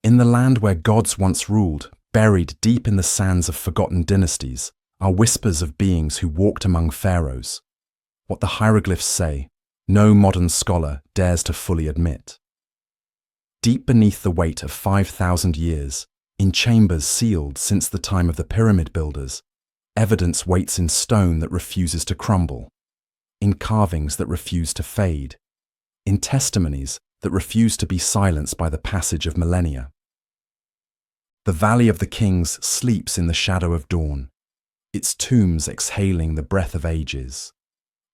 In the land where gods once ruled, buried deep in the sands of forgotten dynasties, are whispers of beings who walked among pharaohs. What the hieroglyphs say, no modern scholar dares to fully admit. Deep beneath the weight of 5,000 years, in chambers sealed since the time of the pyramid builders, evidence waits in stone that refuses to crumble, in carvings that refuse to fade, in testimonies that refuse to be silenced by the passage of millennia. The Valley of the Kings sleeps in the shadow of dawn, its tombs exhaling the breath of ages,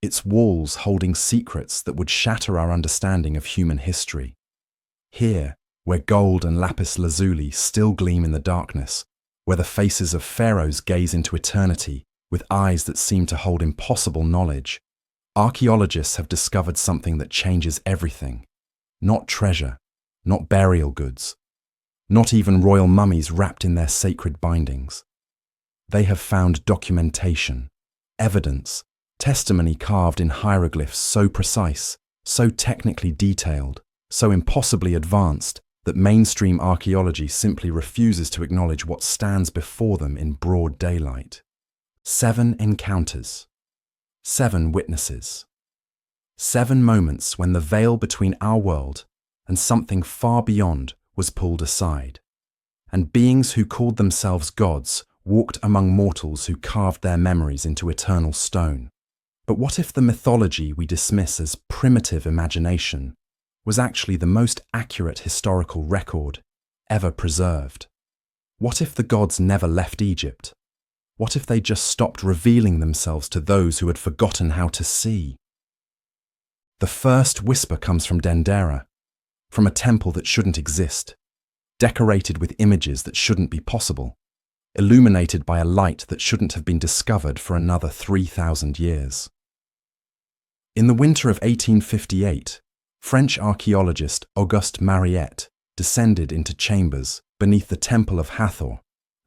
its walls holding secrets that would shatter our understanding of human history. Here, where gold and lapis lazuli still gleam in the darkness, where the faces of pharaohs gaze into eternity with eyes that seem to hold impossible knowledge, archaeologists have discovered something that changes everything. Not treasure, not burial goods, not even royal mummies wrapped in their sacred bindings. They have found documentation, evidence, testimony carved in hieroglyphs so precise, so technically detailed, so impossibly advanced that mainstream archaeology simply refuses to acknowledge what stands before them in broad daylight. 7 encounters. 7 witnesses. 7 moments when the veil between our world and something far beyond was pulled aside, and beings who called themselves gods walked among mortals who carved their memories into eternal stone. But what if the mythology we dismiss as primitive imagination was actually the most accurate historical record ever preserved? What if the gods never left Egypt? What if they just stopped revealing themselves to those who had forgotten how to see? The first whisper comes from Dendera, from a temple that shouldn't exist, decorated with images that shouldn't be possible, illuminated by a light that shouldn't have been discovered for another 3,000 years. In the winter of 1858, French archaeologist Auguste Mariette descended into chambers beneath the Temple of Hathor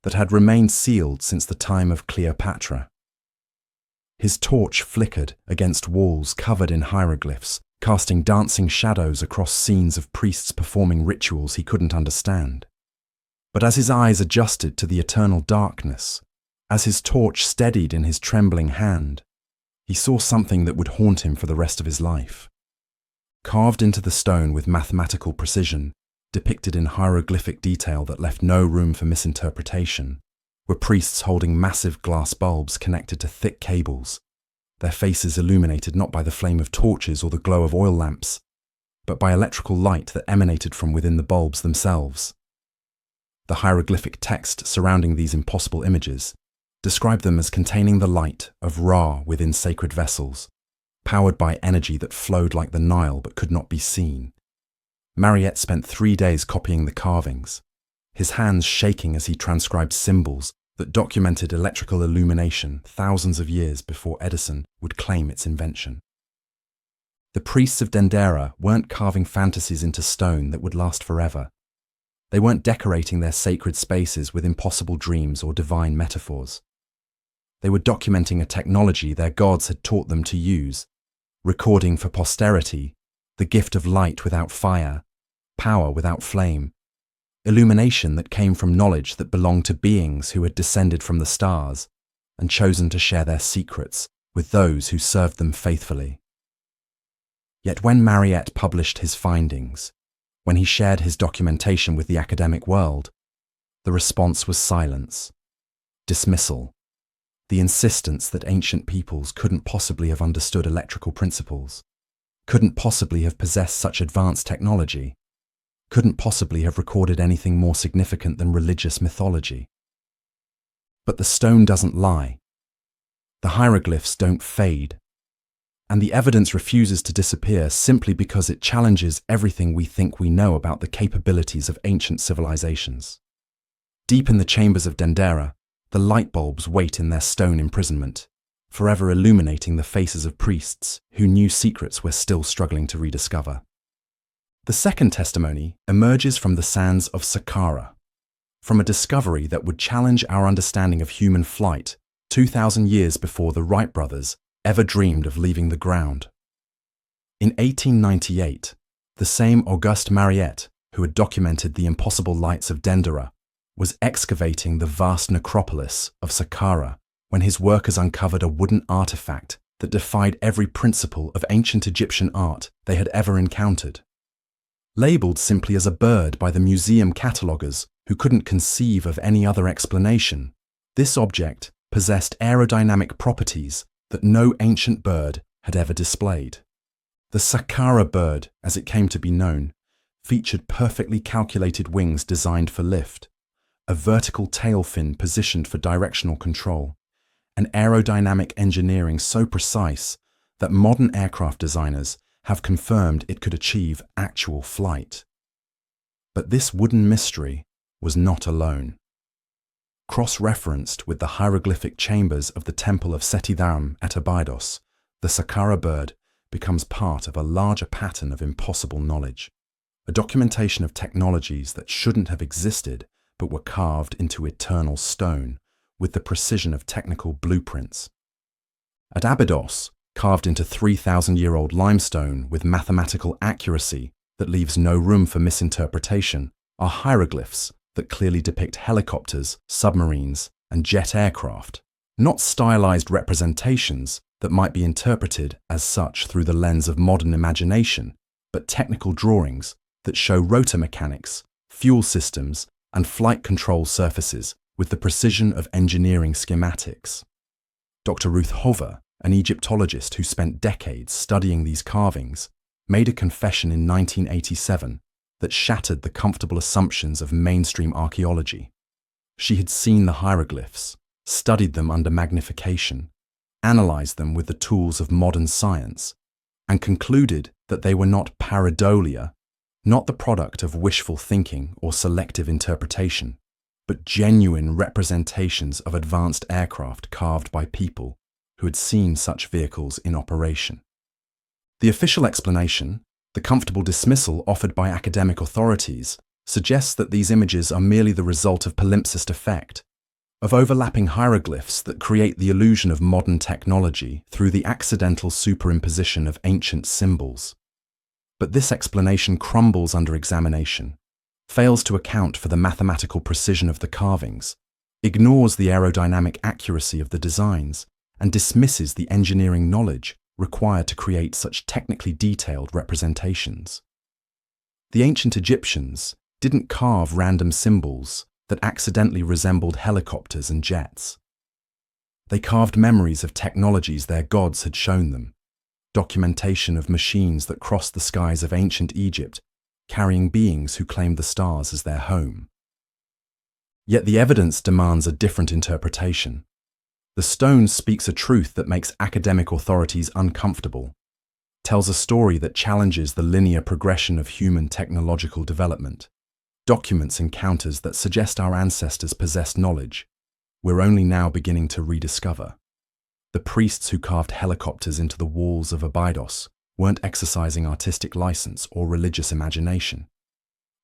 that had remained sealed since the time of Cleopatra. His torch flickered against walls covered in hieroglyphs, casting dancing shadows across scenes of priests performing rituals he couldn't understand. But as his eyes adjusted to the eternal darkness, as his torch steadied in his trembling hand, he saw something that would haunt him for the rest of his life. Carved into the stone with mathematical precision, depicted in hieroglyphic detail that left no room for misinterpretation, were priests holding massive glass bulbs connected to thick cables, their faces illuminated not by the flame of torches or the glow of oil lamps, but by electrical light that emanated from within the bulbs themselves. The hieroglyphic text surrounding these impossible images described them as containing the light of Ra within sacred vessels, powered by energy that flowed like the Nile but could not be seen. Mariette spent 3 days copying the carvings, his hands shaking as he transcribed symbols that documented electrical illumination thousands of years before Edison would claim its invention. The priests of Dendera weren't carving fantasies into stone that would last forever. They weren't decorating their sacred spaces with impossible dreams or divine metaphors. They were documenting a technology their gods had taught them to use, recording for posterity the gift of light without fire, power without flame, illumination that came from knowledge that belonged to beings who had descended from the stars and chosen to share their secrets with those who served them faithfully. Yet when Mariette published his findings, when he shared his documentation with the academic world, the response was silence, dismissal, the insistence that ancient peoples couldn't possibly have understood electrical principles, couldn't possibly have possessed such advanced technology, couldn't possibly have recorded anything more significant than religious mythology. But the stone doesn't lie. The hieroglyphs don't fade. And the evidence refuses to disappear simply because it challenges everything we think we know about the capabilities of ancient civilizations. Deep in the chambers of Dendera, the light bulbs wait in their stone imprisonment, forever illuminating the faces of priests who knew secrets we're still struggling to rediscover. The second testimony emerges from the sands of Saqqara, from a discovery that would challenge our understanding of human flight 2,000 years before the Wright brothers ever dreamed of leaving the ground. In 1898, the same Auguste Mariette who had documented the impossible lights of Dendera, was excavating the vast necropolis of Saqqara when his workers uncovered a wooden artifact that defied every principle of ancient Egyptian art they had ever encountered. Labelled simply as a bird by the museum cataloguers who couldn't conceive of any other explanation, this object possessed aerodynamic properties that no ancient bird had ever displayed. The Saqqara bird, as it came to be known, featured perfectly calculated wings designed for lift, a vertical tail fin positioned for directional control, and aerodynamic engineering so precise that modern aircraft designers have confirmed it could achieve actual flight. But this wooden mystery was not alone. Cross-referenced with the hieroglyphic chambers of the temple of Seti-Dharam at Abydos, the Saqqara bird becomes part of a larger pattern of impossible knowledge, a documentation of technologies that shouldn't have existed but were carved into eternal stone with the precision of technical blueprints. At Abydos, carved into 3,000-year-old limestone with mathematical accuracy that leaves no room for misinterpretation, are hieroglyphs that clearly depict helicopters, submarines, and jet aircraft, not stylized representations that might be interpreted as such through the lens of modern imagination, but technical drawings that show rotor mechanics, fuel systems, and flight control surfaces with the precision of engineering schematics. Dr. Ruth Hover, an Egyptologist who spent decades studying these carvings, made a confession in 1987 that shattered the comfortable assumptions of mainstream archaeology. She had seen the hieroglyphs, studied them under magnification, analyzed them with the tools of modern science, and concluded that they were not pareidolia, not the product of wishful thinking or selective interpretation, but genuine representations of advanced aircraft carved by people who had seen such vehicles in operation. The official explanation, the comfortable dismissal offered by academic authorities, suggests that these images are merely the result of palimpsest effect, of overlapping hieroglyphs that create the illusion of modern technology through the accidental superimposition of ancient symbols. But this explanation crumbles under examination, fails to account for the mathematical precision of the carvings, ignores the aerodynamic accuracy of the designs, and dismisses the engineering knowledge required to create such technically detailed representations. The ancient Egyptians didn't carve random symbols that accidentally resembled helicopters and jets. They carved memories of technologies their gods had shown them, documentation of machines that crossed the skies of ancient Egypt, carrying beings who claimed the stars as their home. Yet the evidence demands a different interpretation. The stone speaks a truth that makes academic authorities uncomfortable, tells a story that challenges the linear progression of human technological development, documents encounters that suggest our ancestors possessed knowledge we're only now beginning to rediscover. The priests who carved helicopters into the walls of Abydos weren't exercising artistic license or religious imagination.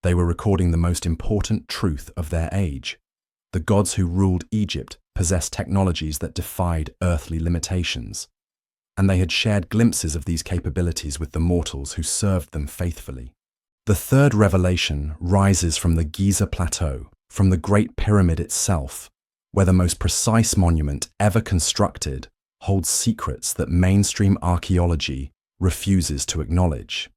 They were recording the most important truth of their age. The gods who ruled Egypt possessed technologies that defied earthly limitations, and they had shared glimpses of these capabilities with the mortals who served them faithfully. The third revelation rises from the Giza Plateau, from the Great Pyramid itself, where the most precise monument ever constructed holds secrets that mainstream archaeology refuses to acknowledge.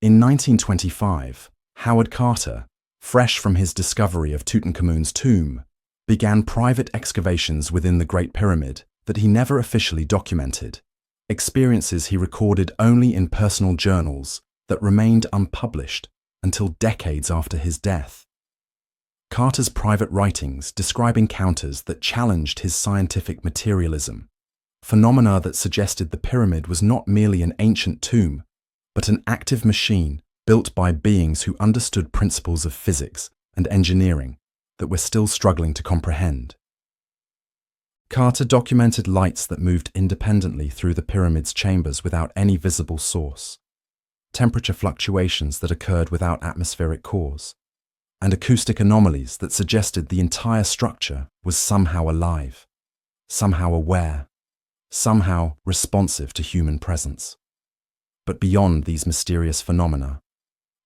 In 1925, Howard Carter, fresh from his discovery of Tutankhamun's tomb, began private excavations within the Great Pyramid that he never officially documented, experiences he recorded only in personal journals that remained unpublished until decades after his death. Carter's private writings describe encounters that challenged his scientific materialism, phenomena that suggested the pyramid was not merely an ancient tomb, but an active machine built by beings who understood principles of physics and engineering that we're still struggling to comprehend. Carter documented lights that moved independently through the pyramid's chambers without any visible source, temperature fluctuations that occurred without atmospheric cause, and acoustic anomalies that suggested the entire structure was somehow alive, somehow aware, somehow responsive to human presence. But beyond these mysterious phenomena,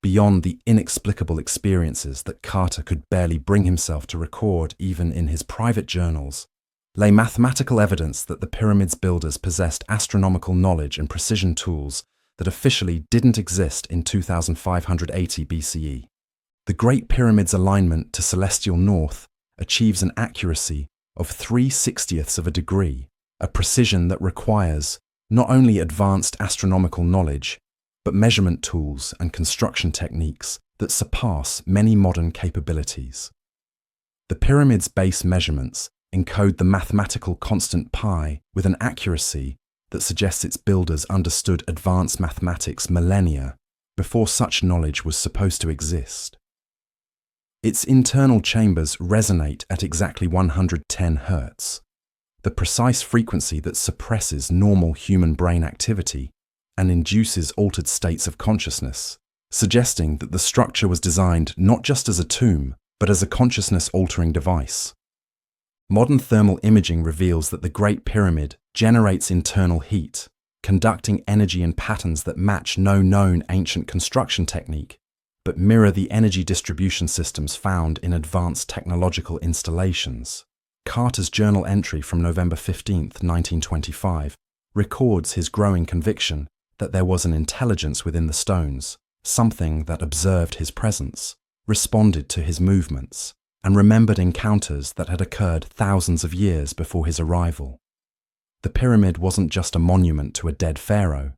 beyond the inexplicable experiences that Carter could barely bring himself to record even in his private journals, lay mathematical evidence that the pyramids' builders possessed astronomical knowledge and precision tools that officially didn't exist in 2580 BCE. The Great Pyramid's alignment to celestial north achieves an accuracy of 3/60ths of a degree, a precision that requires not only advanced astronomical knowledge, but measurement tools and construction techniques that surpass many modern capabilities. The pyramid's base measurements encode the mathematical constant pi with an accuracy that suggests its builders understood advanced mathematics millennia before such knowledge was supposed to exist. Its internal chambers resonate at exactly 110 Hz, the precise frequency that suppresses normal human brain activity and induces altered states of consciousness, suggesting that the structure was designed not just as a tomb, but as a consciousness-altering device. Modern thermal imaging reveals that the Great Pyramid generates internal heat, conducting energy in patterns that match no known ancient construction technique, but mirror the energy distribution systems found in advanced technological installations. Carter's journal entry from November 15, 1925, records his growing conviction that there was an intelligence within the stones, something that observed his presence, responded to his movements, and remembered encounters that had occurred thousands of years before his arrival. The pyramid wasn't just a monument to a dead pharaoh.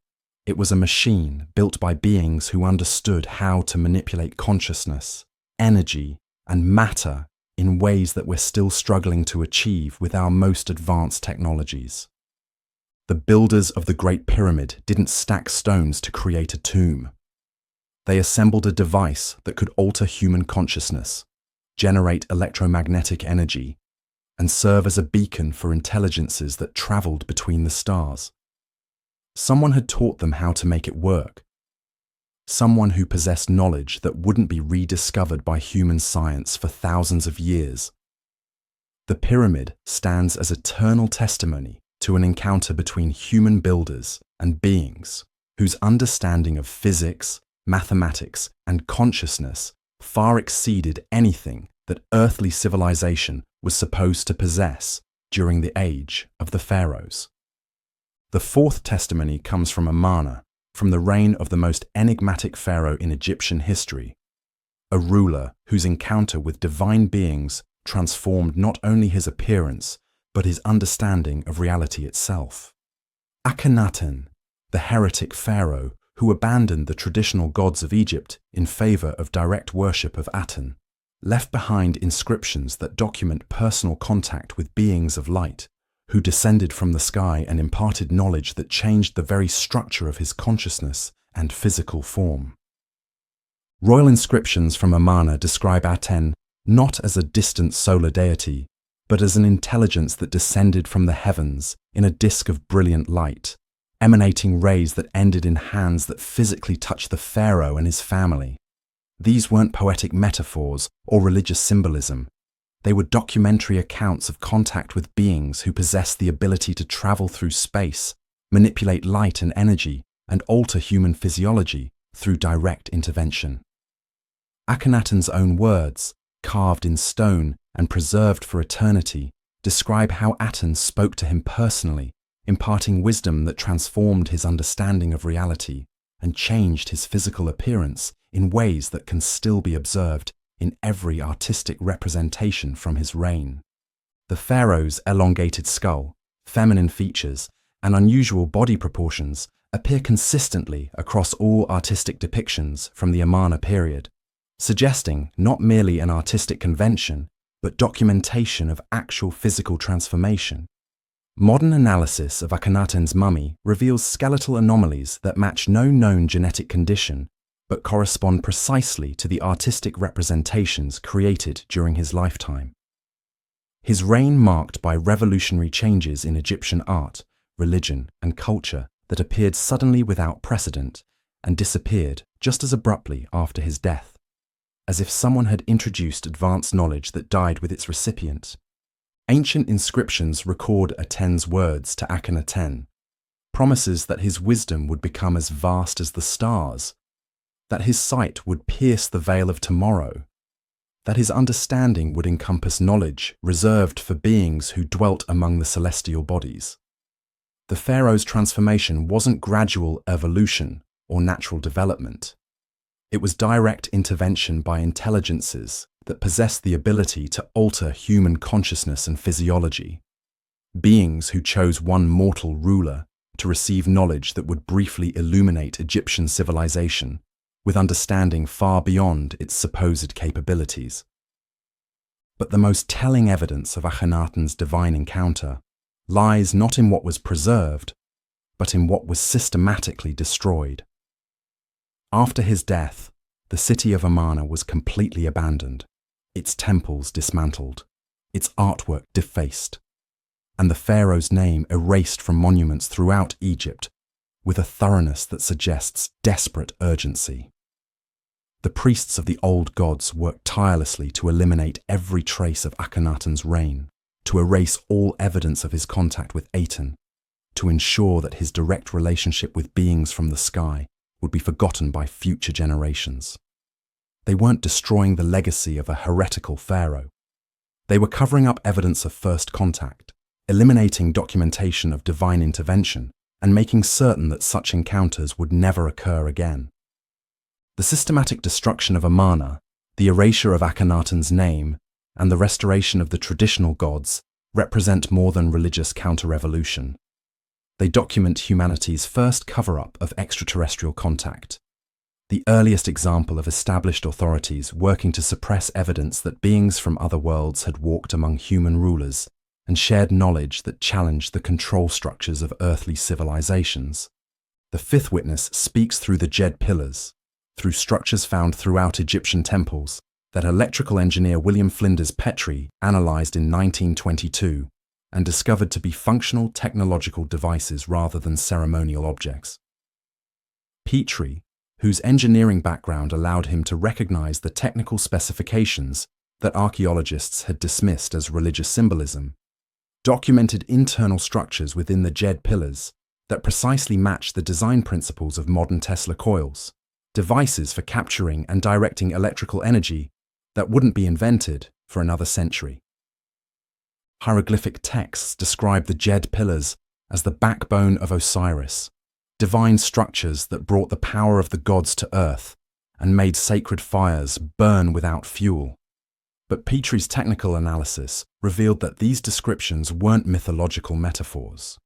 It was a machine built by beings who understood how to manipulate consciousness, energy, and matter in ways that we're still struggling to achieve with our most advanced technologies. The builders of the Great Pyramid didn't stack stones to create a tomb. They assembled a device that could alter human consciousness, generate electromagnetic energy, and serve as a beacon for intelligences that traveled between the stars. Someone had taught them how to make it work. Someone who possessed knowledge that wouldn't be rediscovered by human science for thousands of years. The pyramid stands as eternal testimony to an encounter between human builders and beings whose understanding of physics, mathematics, and consciousness far exceeded anything that earthly civilization was supposed to possess during the age of the pharaohs. The fourth testimony comes from Amana, from the reign of the most enigmatic pharaoh in Egyptian history, a ruler whose encounter with divine beings transformed not only his appearance, but his understanding of reality itself. Akhenaten, the heretic pharaoh who abandoned the traditional gods of Egypt in favor of direct worship of Aten, left behind inscriptions that document personal contact with beings of light, who descended from the sky and imparted knowledge that changed the very structure of his consciousness and physical form. Royal inscriptions from Amana describe Aten not as a distant solar deity, but as an intelligence that descended from the heavens in a disk of brilliant light, emanating rays that ended in hands that physically touched the pharaoh and his family. These weren't poetic metaphors or religious symbolism. They were documentary accounts of contact with beings who possessed the ability to travel through space, manipulate light and energy, and alter human physiology through direct intervention. Akhenaten's own words, carved in stone and preserved for eternity, describe how Aten spoke to him personally, imparting wisdom that transformed his understanding of reality and changed his physical appearance in ways that can still be observed in every artistic representation from his reign. The pharaoh's elongated skull, feminine features, and unusual body proportions appear consistently across all artistic depictions from the Amarna period, suggesting not merely an artistic convention, but documentation of actual physical transformation. Modern analysis of Akhenaten's mummy reveals skeletal anomalies that match no known genetic condition, but correspond precisely to the artistic representations created during his lifetime. His reign marked by revolutionary changes in Egyptian art, religion, and culture that appeared suddenly without precedent and disappeared just as abruptly after his death, as if someone had introduced advanced knowledge that died with its recipient. Ancient inscriptions record Aten's words to Akhenaten, promises that his wisdom would become as vast as the stars. that his sight would pierce the veil of tomorrow, that his understanding would encompass knowledge reserved for beings who dwelt among the celestial bodies. The pharaoh's transformation wasn't gradual evolution or natural development. It was direct intervention by intelligences that possessed the ability to alter human consciousness and physiology, beings who chose one mortal ruler to receive knowledge that would briefly illuminate Egyptian civilization, with understanding far beyond its supposed capabilities. But the most telling evidence of Akhenaten's divine encounter lies not in what was preserved, but in what was systematically destroyed. After his death, the city of Amarna was completely abandoned, its temples dismantled, its artwork defaced, and the pharaoh's name erased from monuments throughout Egypt with a thoroughness that suggests desperate urgency. The priests of the old gods worked tirelessly to eliminate every trace of Akhenaten's reign, to erase all evidence of his contact with Aten, to ensure that his direct relationship with beings from the sky would be forgotten by future generations. They weren't destroying the legacy of a heretical pharaoh. They were covering up evidence of first contact, eliminating documentation of divine intervention, and making certain that such encounters would never occur again. The systematic destruction of Amarna, the erasure of Akhenaten's name, and the restoration of the traditional gods represent more than religious counter-revolution. They document humanity's first cover-up of extraterrestrial contact, the earliest example of established authorities working to suppress evidence that beings from other worlds had walked among human rulers and shared knowledge that challenged the control structures of earthly civilizations. The fifth witness speaks through the Djed pillars, through structures found throughout Egyptian temples that electrical engineer William Flinders Petrie analyzed in 1922 and discovered to be functional technological devices rather than ceremonial objects. Petrie, whose engineering background allowed him to recognize the technical specifications that archaeologists had dismissed as religious symbolism, documented internal structures within the Djed pillars that precisely match the design principles of modern Tesla coils, devices for capturing and directing electrical energy that wouldn't be invented for another century. Hieroglyphic texts describe the Djed pillars as the backbone of Osiris, divine structures that brought the power of the gods to earth and made sacred fires burn without fuel. But Petrie's technical analysis revealed that these descriptions weren't mythological metaphors.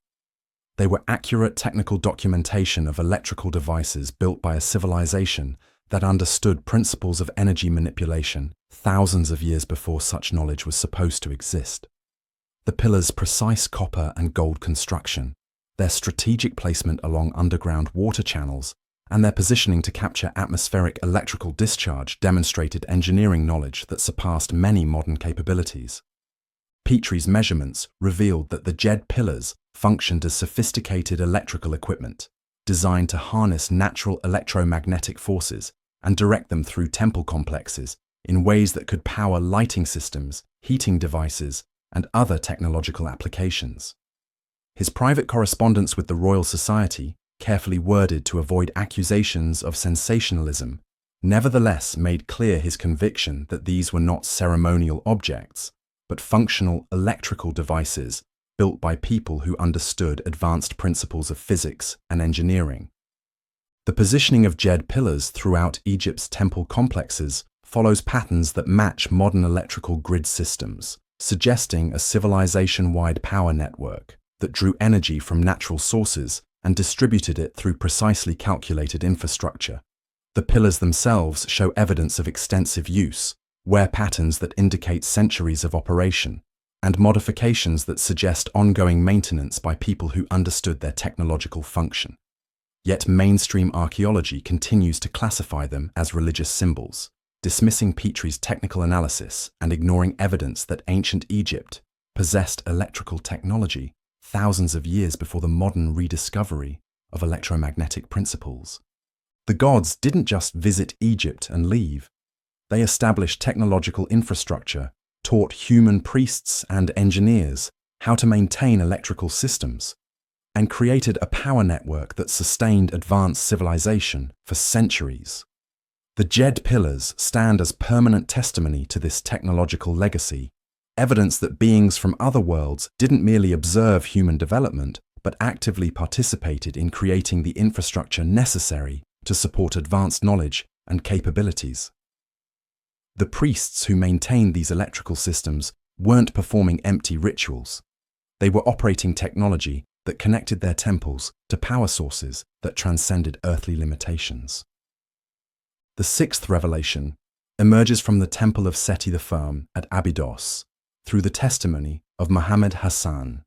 They were accurate technical documentation of electrical devices built by a civilization that understood principles of energy manipulation thousands of years before such knowledge was supposed to exist. The pillars' precise copper and gold construction, their strategic placement along underground water channels, and their positioning to capture atmospheric electrical discharge demonstrated engineering knowledge that surpassed many modern capabilities. Petrie's measurements revealed that the Djed pillars functioned as sophisticated electrical equipment, designed to harness natural electromagnetic forces and direct them through temple complexes in ways that could power lighting systems, heating devices, and other technological applications. His private correspondence with the Royal Society, carefully worded to avoid accusations of sensationalism, nevertheless made clear his conviction that these were not ceremonial objects, but functional electrical devices built by people who understood advanced principles of physics and engineering. The positioning of Djed pillars throughout Egypt's temple complexes follows patterns that match modern electrical grid systems, suggesting a civilization-wide power network that drew energy from natural sources and distributed it through precisely calculated infrastructure. The pillars themselves show evidence of extensive use, wear patterns that indicate centuries of operation, and modifications that suggest ongoing maintenance by people who understood their technological function. Yet mainstream archaeology continues to classify them as religious symbols, dismissing Petrie's technical analysis and ignoring evidence that ancient Egypt possessed electrical technology thousands of years before the modern rediscovery of electromagnetic principles. The gods didn't just visit Egypt and leave. They established technological infrastructure, taught human priests and engineers how to maintain electrical systems, and created a power network that sustained advanced civilization for centuries. The Djed pillars stand as permanent testimony to this technological legacy, evidence that beings from other worlds didn't merely observe human development, but actively participated in creating the infrastructure necessary to support advanced knowledge and capabilities. The priests who maintained these electrical systems weren't performing empty rituals. They were operating technology that connected their temples to power sources that transcended earthly limitations. The sixth revelation emerges from the Temple of Seti the Firm at Abydos through the testimony of Muhammad Hassan,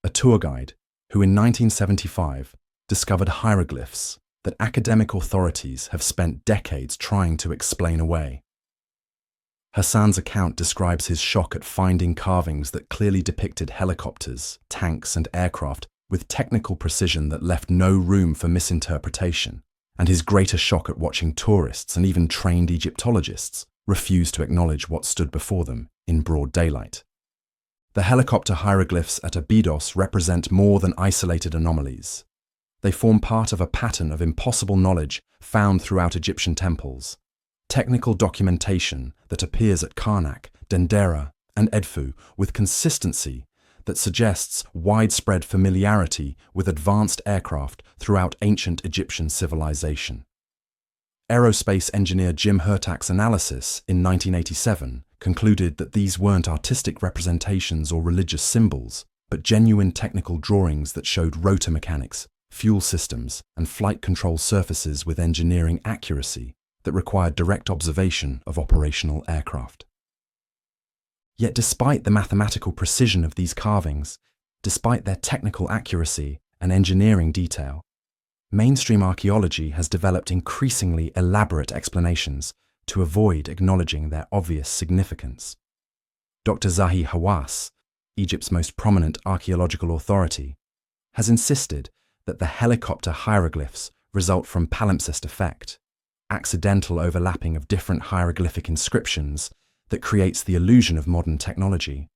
a tour guide who in 1975 discovered hieroglyphs that academic authorities have spent decades trying to explain away. Hassan's account describes his shock at finding carvings that clearly depicted helicopters, tanks, and aircraft with technical precision that left no room for misinterpretation, and his greater shock at watching tourists and even trained Egyptologists refuse to acknowledge what stood before them in broad daylight. The helicopter hieroglyphs at Abydos represent more than isolated anomalies. They form part of a pattern of impossible knowledge found throughout Egyptian temples, technical documentation that appears at Karnak, Dendera, and Edfu with consistency that suggests widespread familiarity with advanced aircraft throughout ancient Egyptian civilization. Aerospace engineer Jim Hurtak's analysis in 1987 concluded that these weren't artistic representations or religious symbols, but genuine technical drawings that showed rotor mechanics, fuel systems, and flight control surfaces with engineering accuracy that required direct observation of operational aircraft. Yet despite the mathematical precision of these carvings, despite their technical accuracy and engineering detail, mainstream archaeology has developed increasingly elaborate explanations to avoid acknowledging their obvious significance. Dr. Zahi Hawass, Egypt's most prominent archaeological authority, has insisted that the helicopter hieroglyphs result from palimpsest effect, accidental overlapping of different hieroglyphic inscriptions that creates the illusion of modern technology.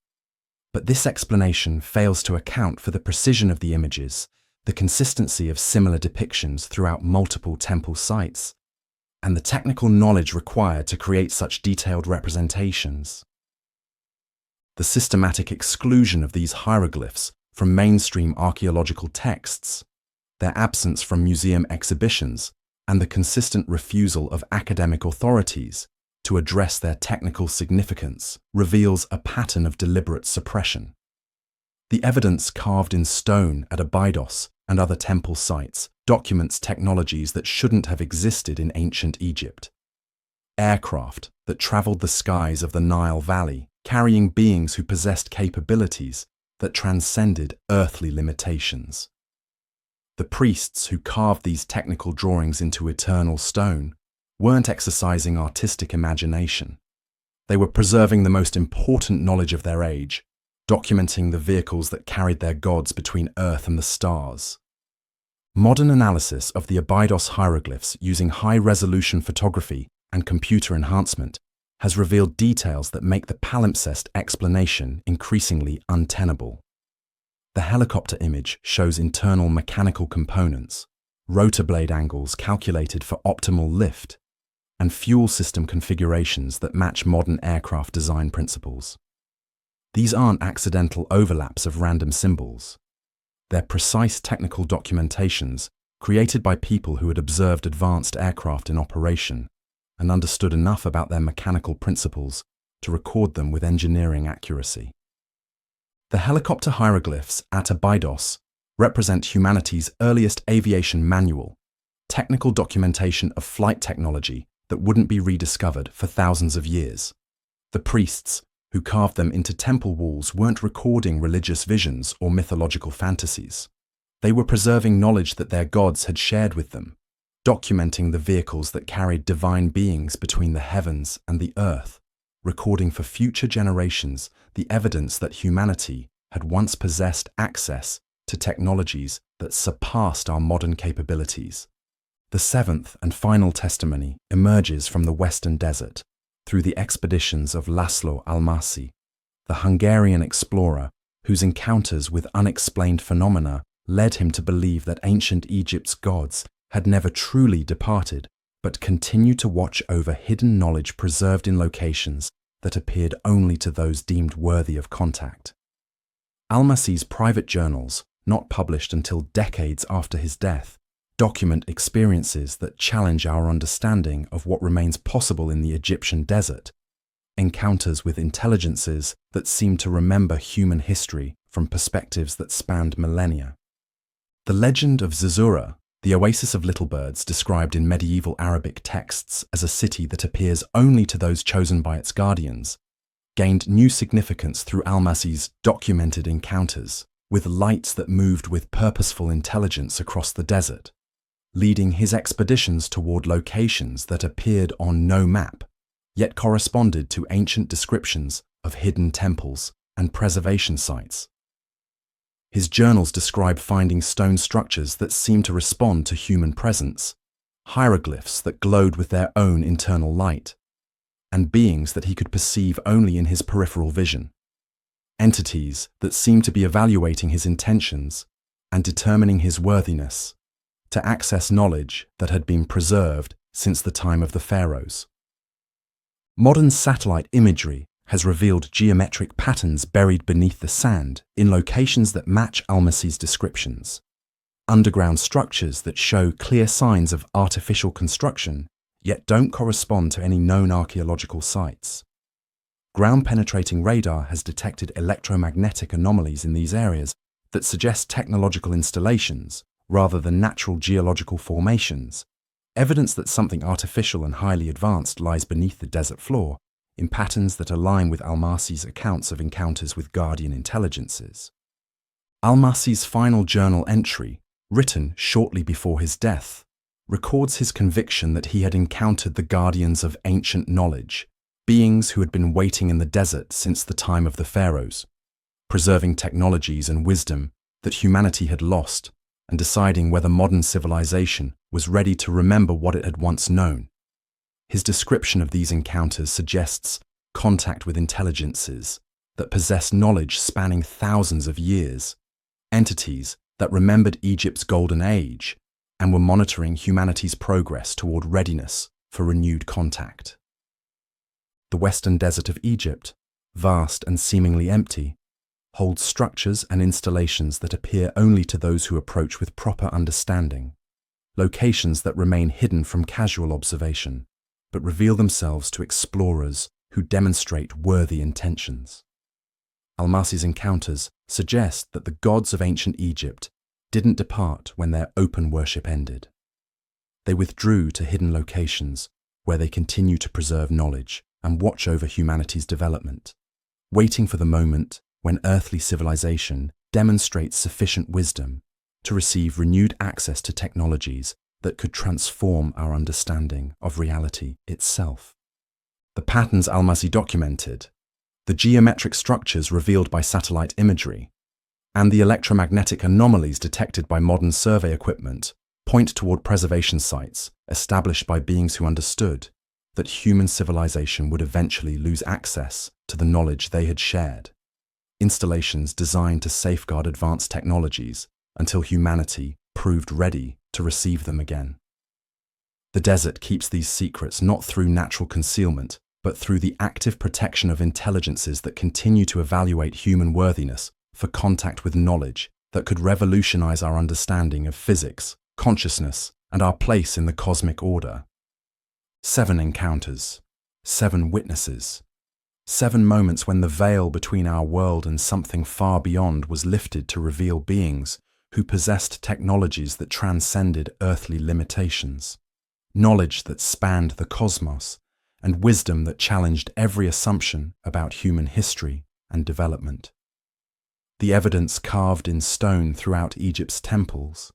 But this explanation fails to account for the precision of the images, the consistency of similar depictions throughout multiple temple sites, and the technical knowledge required to create such detailed representations. The systematic exclusion of these hieroglyphs from mainstream archaeological texts, their absence from museum exhibitions, and the consistent refusal of academic authorities to address their technical significance reveals a pattern of deliberate suppression. The evidence carved in stone at Abydos and other temple sites documents technologies that shouldn't have existed in ancient Egypt. Aircraft that traveled the skies of the Nile Valley, carrying beings who possessed capabilities that transcended earthly limitations. The priests who carved these technical drawings into eternal stone weren't exercising artistic imagination. They were preserving the most important knowledge of their age, documenting the vehicles that carried their gods between Earth and the stars. Modern analysis of the Abydos hieroglyphs using high-resolution photography and computer enhancement has revealed details that make the palimpsest explanation increasingly untenable. The helicopter image shows internal mechanical components, rotor blade angles calculated for optimal lift, and fuel system configurations that match modern aircraft design principles. These aren't accidental overlaps of random symbols. They're precise technical documentations created by people who had observed advanced aircraft in operation and understood enough about their mechanical principles to record them with engineering accuracy. The helicopter hieroglyphs at Abydos represent humanity's earliest aviation manual, technical documentation of flight technology that wouldn't be rediscovered for thousands of years. The priests who carved them into temple walls weren't recording religious visions or mythological fantasies. They were preserving knowledge that their gods had shared with them, documenting the vehicles that carried divine beings between the heavens and the earth, recording for future generations the evidence that humanity had once possessed access to technologies that surpassed our modern capabilities. The seventh and final testimony emerges from the Western Desert through the expeditions of Laszlo Almasi, the Hungarian explorer whose encounters with unexplained phenomena led him to believe that ancient Egypt's gods had never truly departed, but continue to watch over hidden knowledge preserved in locations that appeared only to those deemed worthy of contact. Al-Masih's private journals, not published until decades after his death, document experiences that challenge our understanding of what remains possible in the Egyptian desert, encounters with intelligences that seem to remember human history from perspectives that spanned millennia. The legend of Zazura, the oasis of little birds described in medieval Arabic texts as a city that appears only to those chosen by its guardians, gained new significance through Al-Masih's documented encounters with lights that moved with purposeful intelligence across the desert, leading his expeditions toward locations that appeared on no map, yet corresponded to ancient descriptions of hidden temples and preservation sites. His journals describe finding stone structures that seemed to respond to human presence, hieroglyphs that glowed with their own internal light, and beings that he could perceive only in his peripheral vision, entities that seemed to be evaluating his intentions and determining his worthiness to access knowledge that had been preserved since the time of the pharaohs. Modern satellite imagery has revealed geometric patterns buried beneath the sand in locations that match Al-Masih's descriptions, underground structures that show clear signs of artificial construction yet don't correspond to any known archaeological sites. Ground-penetrating radar has detected electromagnetic anomalies in these areas that suggest technological installations rather than natural geological formations, evidence that something artificial and highly advanced lies beneath the desert floor in patterns that align with Al-Masih's accounts of encounters with guardian intelligences. Al-Masih's final journal entry, written shortly before his death, records his conviction that he had encountered the guardians of ancient knowledge, beings who had been waiting in the desert since the time of the pharaohs, preserving technologies and wisdom that humanity had lost and deciding whether modern civilization was ready to remember what it had once known. His description of these encounters suggests contact with intelligences that possess knowledge spanning thousands of years, entities that remembered Egypt's golden age and were monitoring humanity's progress toward readiness for renewed contact. The western desert of Egypt, vast and seemingly empty, holds structures and installations that appear only to those who approach with proper understanding, locations that remain hidden from casual observation, but reveal themselves to explorers who demonstrate worthy intentions. Al-Masih's encounters suggest that the gods of ancient Egypt didn't depart when their open worship ended. They withdrew to hidden locations where they continue to preserve knowledge and watch over humanity's development, waiting for the moment when earthly civilization demonstrates sufficient wisdom to receive renewed access to technologies that could transform our understanding of reality itself. The patterns Al-Masih documented, the geometric structures revealed by satellite imagery, and the electromagnetic anomalies detected by modern survey equipment point toward preservation sites established by beings who understood that human civilization would eventually lose access to the knowledge they had shared. Installations designed to safeguard advanced technologies until humanity proved ready to receive them again. The desert keeps these secrets not through natural concealment, but through the active protection of intelligences that continue to evaluate human worthiness for contact with knowledge that could revolutionize our understanding of physics, consciousness, and our place in the cosmic order. 7 encounters, 7 witnesses, 7 moments when the veil between our world and something far beyond was lifted to reveal beings who possessed technologies that transcended earthly limitations, knowledge that spanned the cosmos, and wisdom that challenged every assumption about human history and development. The evidence carved in stone throughout Egypt's temples,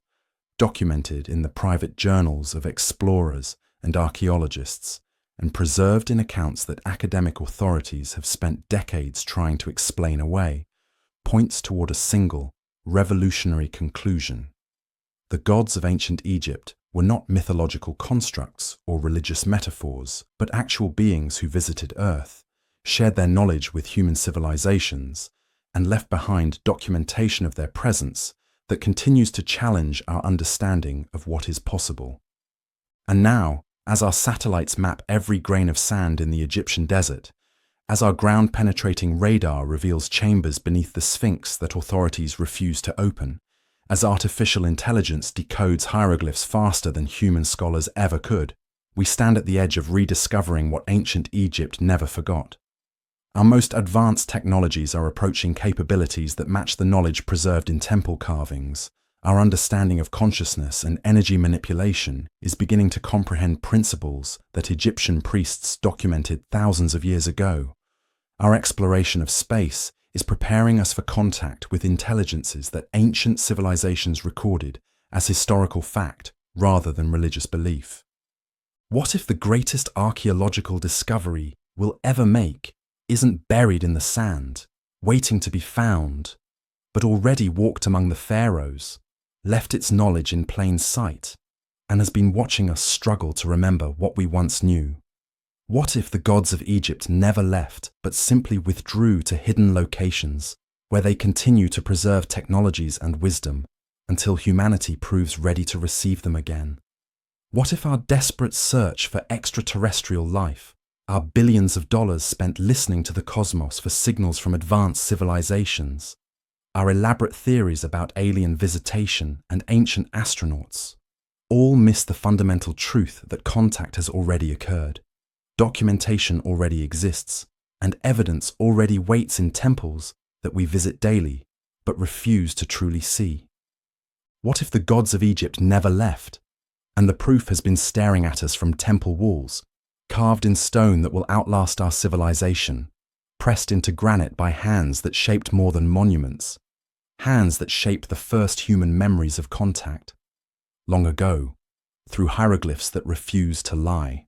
documented in the private journals of explorers and archaeologists, and preserved in accounts that academic authorities have spent decades trying to explain away, points toward a single, revolutionary conclusion. The gods of ancient Egypt were not mythological constructs or religious metaphors, but actual beings who visited Earth, shared their knowledge with human civilizations, and left behind documentation of their presence that continues to challenge our understanding of what is possible. And now, as our satellites map every grain of sand in the Egyptian desert, as our ground-penetrating radar reveals chambers beneath the Sphinx that authorities refuse to open, as artificial intelligence decodes hieroglyphs faster than human scholars ever could, we stand at the edge of rediscovering what ancient Egypt never forgot. Our most advanced technologies are approaching capabilities that match the knowledge preserved in temple carvings. Our understanding of consciousness and energy manipulation is beginning to comprehend principles that Egyptian priests documented thousands of years ago. Our exploration of space is preparing us for contact with intelligences that ancient civilizations recorded as historical fact rather than religious belief. What if the greatest archaeological discovery we'll ever make isn't buried in the sand, waiting to be found, but already walked among the pharaohs, left its knowledge in plain sight, and has been watching us struggle to remember what we once knew? What if the gods of Egypt never left, but simply withdrew to hidden locations, where they continue to preserve technologies and wisdom until humanity proves ready to receive them again? What if our desperate search for extraterrestrial life, our billions of dollars spent listening to the cosmos for signals from advanced civilizations, our elaborate theories about alien visitation and ancient astronauts, all miss the fundamental truth that contact has already occurred, documentation already exists, and evidence already waits in temples that we visit daily but refuse to truly see? What if the gods of Egypt never left, and the proof has been staring at us from temple walls, carved in stone that will outlast our civilization, pressed into granite by hands that shaped more than monuments, hands that shape the first human memories of contact, long ago, through hieroglyphs that refuse to lie?